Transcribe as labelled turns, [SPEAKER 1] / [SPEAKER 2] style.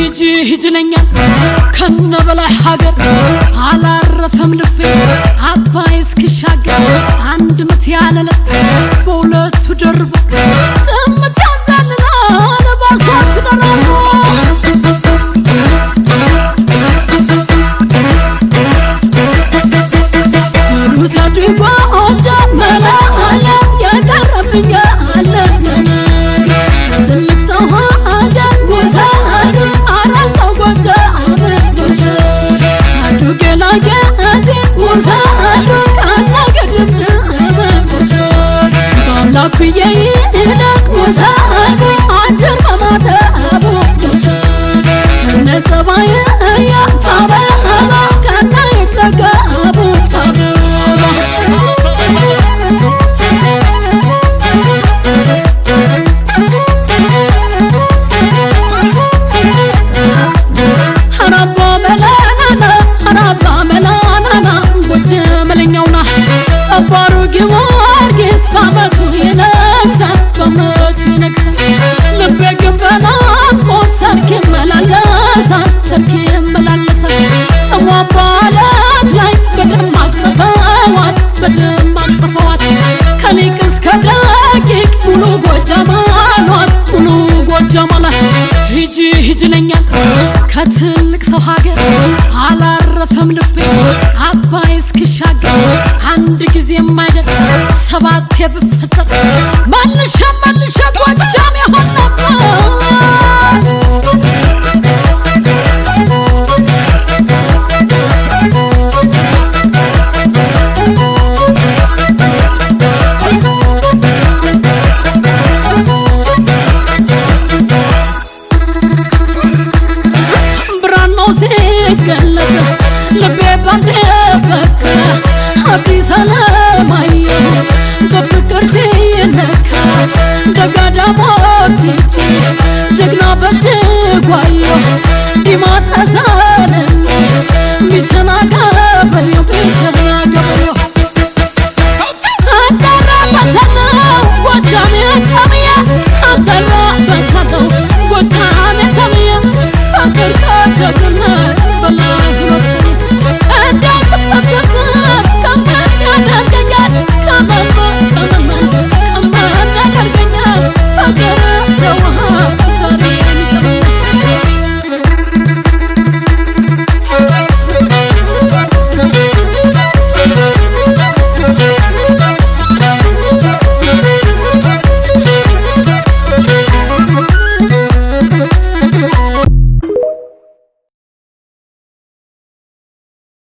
[SPEAKER 1] ይጅለኛል ከነበላይ ሀገር አላረፈም ልቤ አባይ እስክሻገር አንድ ምት ያለለት በሁለቱ ደርቦ ጥምት ያዛልናል ባሷት ደራሞ ሩዛ ድጓ ጀመረ አለ ያቀረብኛ አለ ትልቅ ሰው ሀገር ወሰዱ አራሳው ጎጃ አበዱስ አዱገላገቴ ወሰዱ ካናገድም አበዱስ ባምላኩዬ ይደቅ ወሰዱ አንጀር በማተ አበዱስ ከነጸባይ ያታበባ ከና ይጠጋቡ ሰባሩ ጊዮርጊስ በዓመቱ ይነግሳል በዓመቱ ይነግሳል ልቤ ግን በናፍቆት ሰርክ ይመላለሳል ሰርክ ይመላለሳል ስሟን በዓለት ላይ በደማቅ ጽፈዋት በደማቅ ጽፈዋት ከሊቅ እስከ ደቂቅ ሙሉ ጎጃም አሏት ሙሉ ጎጃም አሏት ይጅለኛል ከትልቅ ሰው ሀገር አላረፈም ልቤ አባይ እስክሻገር አንድ ጊዜ የማይደርስ ሰባት ብፈጠር መልሼ ጎጃም ይሆን ነበር ሲገለጥ ልቤ ባንዴ ፈካ አዲስ አለማየሁ በፍቅር ሲነካ ደጋዳሞት ይቺ ጀግና በእጅጓየሁ ዲማ ተሳለኝ ሚቸና ገበየሁ ቤተ